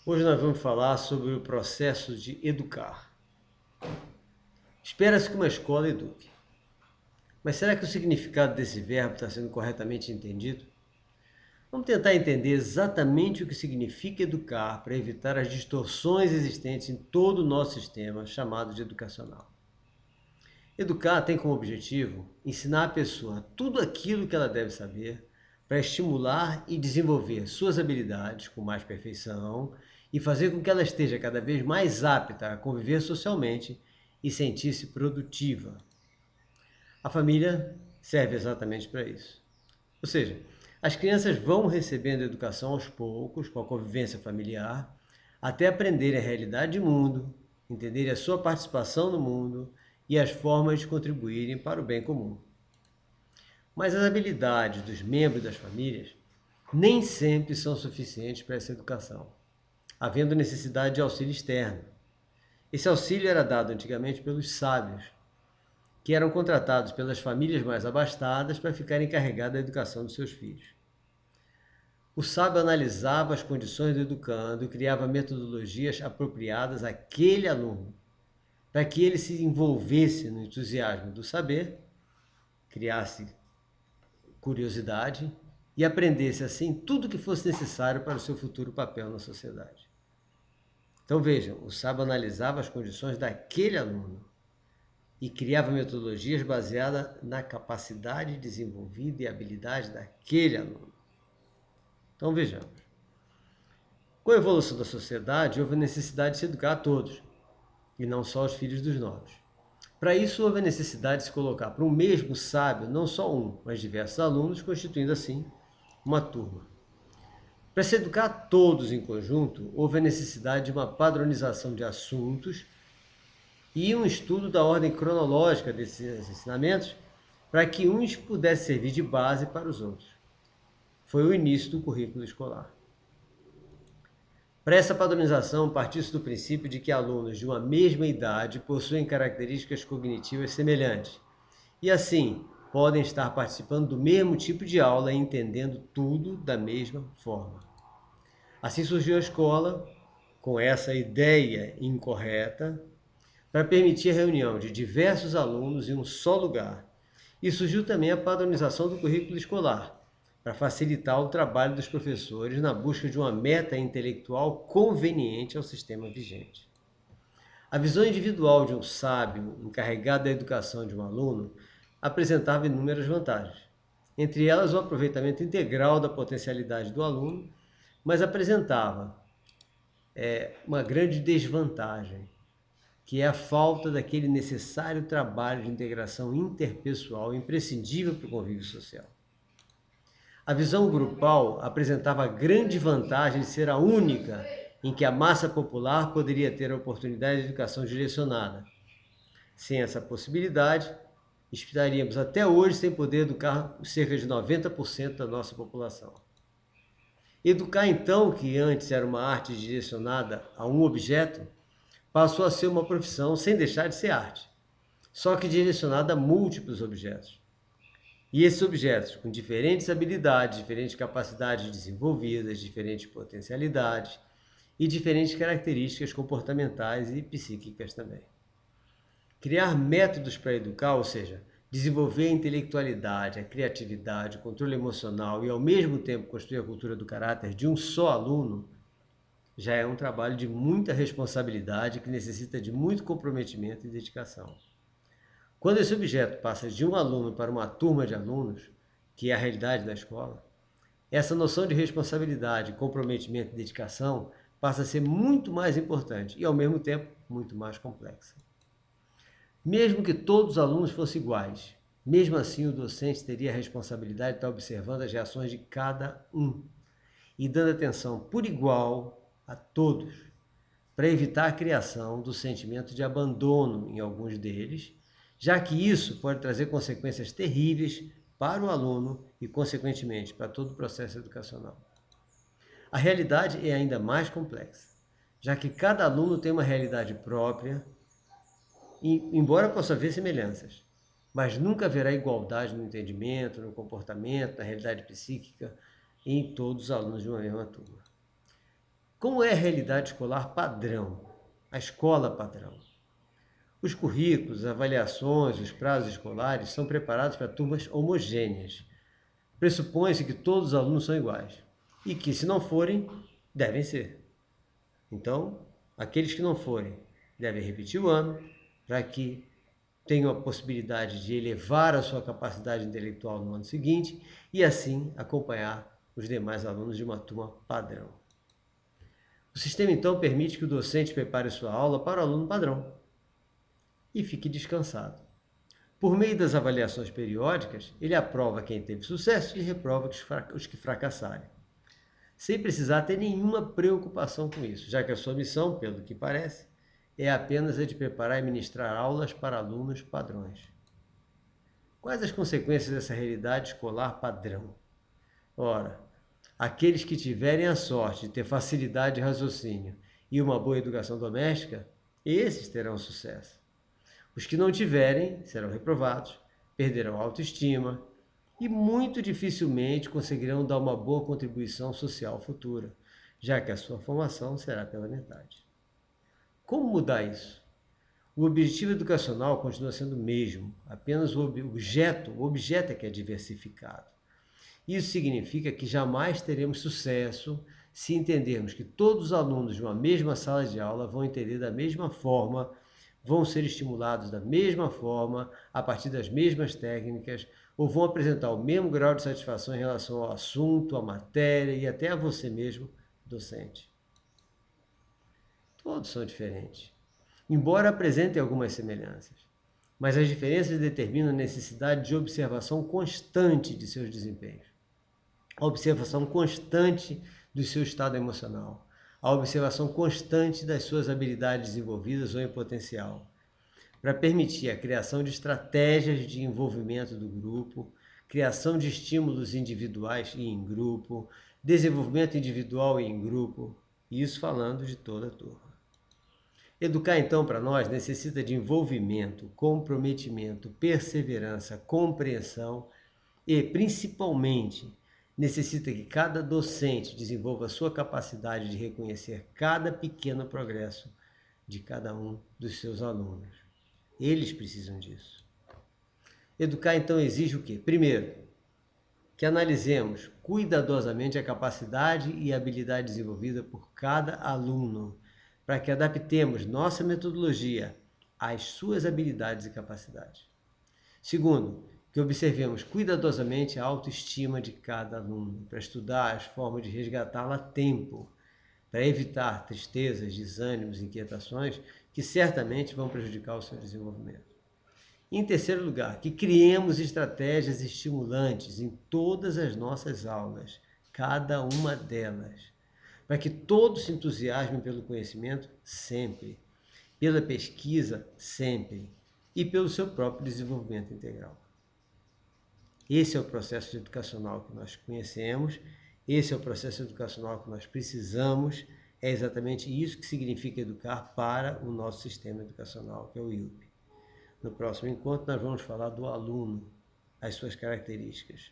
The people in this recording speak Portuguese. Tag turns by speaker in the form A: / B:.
A: Hoje nós vamos falar sobre o processo de educar. Espera-se que uma escola eduque. Mas será que o significado desse verbo está sendo corretamente entendido? Vamos tentar entender exatamente o que significa educar para evitar as distorções existentes em todo o nosso sistema chamado de educacional. Educar tem como objetivo ensinar a pessoa tudo aquilo que ela deve saber para estimular e desenvolver suas habilidades com mais perfeição e fazer com que ela esteja cada vez mais apta a conviver socialmente e sentir-se produtiva. A família serve exatamente para isso. Ou seja, as crianças vão recebendo educação aos poucos, com a convivência familiar, até aprenderem a realidade do mundo, entenderem a sua participação no mundo e as formas de contribuírem para o bem comum. Mas as habilidades dos membros das famílias nem sempre são suficientes para essa educação, havendo necessidade de auxílio externo. Esse auxílio era dado antigamente pelos sábios, que eram contratados pelas famílias mais abastadas para ficarem encarregados da educação dos seus filhos. O sábio analisava as condições do educando e criava metodologias apropriadas àquele aluno, para que ele se envolvesse no entusiasmo do saber, criasse curiosidade e aprendesse assim tudo o que fosse necessário para o seu futuro papel na sociedade. Então vejam, o sábio analisava as condições daquele aluno e criava metodologias baseadas na capacidade desenvolvida e habilidade daquele aluno. Então vejamos. Com a evolução da sociedade, houve a necessidade de se educar a todos, e não só os filhos dos nobres. Para isso, houve a necessidade de se colocar para um mesmo sábio, não só um, mas diversos alunos, constituindo assim uma turma. Para se educar todos em conjunto, houve a necessidade de uma padronização de assuntos e um estudo da ordem cronológica desses ensinamentos para que uns pudessem servir de base para os outros. Foi o início do currículo escolar. Para essa padronização, partiu-se do princípio de que alunos de uma mesma idade possuem características cognitivas semelhantes e, assim, podem estar participando do mesmo tipo de aula e entendendo tudo da mesma forma. Assim surgiu a escola, com essa ideia incorreta, para permitir a reunião de diversos alunos em um só lugar. E surgiu também a padronização do currículo escolar, para facilitar o trabalho dos professores na busca de uma meta intelectual conveniente ao sistema vigente. A visão individual de um sábio encarregado da educação de um aluno apresentava inúmeras vantagens, entre elas o aproveitamento integral da potencialidade do aluno, mas apresentava uma grande desvantagem, que é a falta daquele necessário trabalho de integração interpessoal imprescindível para o convívio social. A visão grupal apresentava a grande vantagem de ser a única em que a massa popular poderia ter a oportunidade de educação direcionada. Sem essa possibilidade, estaríamos até hoje sem poder educar cerca de 90% da nossa população. Educar, então, que antes era uma arte direcionada a um objeto, passou a ser uma profissão sem deixar de ser arte, só que direcionada a múltiplos objetos. E esses objetos, com diferentes habilidades, diferentes capacidades desenvolvidas, diferentes potencialidades e diferentes características comportamentais e psíquicas também. Criar métodos para educar, ou seja, desenvolver a intelectualidade, a criatividade, o controle emocional e ao mesmo tempo construir a cultura do caráter de um só aluno, já é um trabalho de muita responsabilidade que necessita de muito comprometimento e dedicação. Quando esse objeto passa de um aluno para uma turma de alunos, que é a realidade da escola, essa noção de responsabilidade, comprometimento e dedicação passa a ser muito mais importante e, ao mesmo tempo, muito mais complexa. Mesmo que todos os alunos fossem iguais, mesmo assim o docente teria a responsabilidade de estar observando as reações de cada um e dando atenção por igual a todos, para evitar a criação do sentimento de abandono em alguns deles, já que isso pode trazer consequências terríveis para o aluno e, consequentemente, para todo o processo educacional. A realidade é ainda mais complexa, já que cada aluno tem uma realidade própria, e, embora possa haver semelhanças, mas nunca haverá igualdade no entendimento, no comportamento, na realidade psíquica em todos os alunos de uma mesma turma. Como é a realidade escolar padrão? A escola padrão. Os currículos, as avaliações, os prazos escolares são preparados para turmas homogêneas. Pressupõe-se que todos os alunos são iguais e que, se não forem, devem ser. Então, aqueles que não forem devem repetir o ano para que tenham a possibilidade de elevar a sua capacidade intelectual no ano seguinte e, assim, acompanhar os demais alunos de uma turma padrão. O sistema, então, permite que o docente prepare sua aula para o aluno padrão e fique descansado. Por meio das avaliações periódicas, ele aprova quem teve sucesso e reprova os que fracessarem, sem precisar ter nenhuma preocupação com isso, já que a sua missão, pelo que parece, é apenas a de preparar e ministrar aulas para alunos padrões. Quais as consequências dessa realidade escolar padrão? Ora, aqueles que tiverem a sorte de ter facilidade de raciocínio e uma boa educação doméstica, esses terão sucesso. Os que não tiverem serão reprovados, perderão a autoestima e muito dificilmente conseguirão dar uma boa contribuição social futura, já que a sua formação será pela metade. Como mudar isso? O objetivo educacional continua sendo o mesmo, apenas o objeto é que é diversificado. Isso significa que jamais teremos sucesso se entendermos que todos os alunos de uma mesma sala de aula vão entender da mesma forma, vão ser estimulados da mesma forma, a partir das mesmas técnicas, ou vão apresentar o mesmo grau de satisfação em relação ao assunto, à matéria e até a você mesmo, docente. Todos são diferentes, embora apresentem algumas semelhanças. Mas as diferenças determinam a necessidade de observação constante de seus desempenhos, a observação constante do seu estado emocional, a observação constante das suas habilidades desenvolvidas ou em potencial, para permitir a criação de estratégias de envolvimento do grupo, criação de estímulos individuais e em grupo, desenvolvimento individual e em grupo, isso falando de toda a turma. Educar, então, para nós necessita de envolvimento, comprometimento, perseverança, compreensão e, principalmente, necessita que cada docente desenvolva a sua capacidade de reconhecer cada pequeno progresso de cada um dos seus alunos. Eles precisam disso. Educar, então, exige o quê? Primeiro, que analisemos cuidadosamente a capacidade e habilidade desenvolvida por cada aluno, para que adaptemos nossa metodologia às suas habilidades e capacidades. Segundo, que observemos cuidadosamente a autoestima de cada aluno, para estudar as formas de resgatá-la a tempo, para evitar tristezas, desânimos, inquietações que certamente vão prejudicar o seu desenvolvimento. Em terceiro lugar, que criemos estratégias estimulantes em todas as nossas aulas, cada uma delas, para que todos se entusiasmem pelo conhecimento sempre, pela pesquisa sempre e pelo seu próprio desenvolvimento integral. Esse é o processo educacional que nós conhecemos, esse é o processo educacional que nós precisamos, é exatamente isso que significa educar para o nosso sistema educacional, que é o IUP. No próximo encontro, nós vamos falar do aluno, as suas características.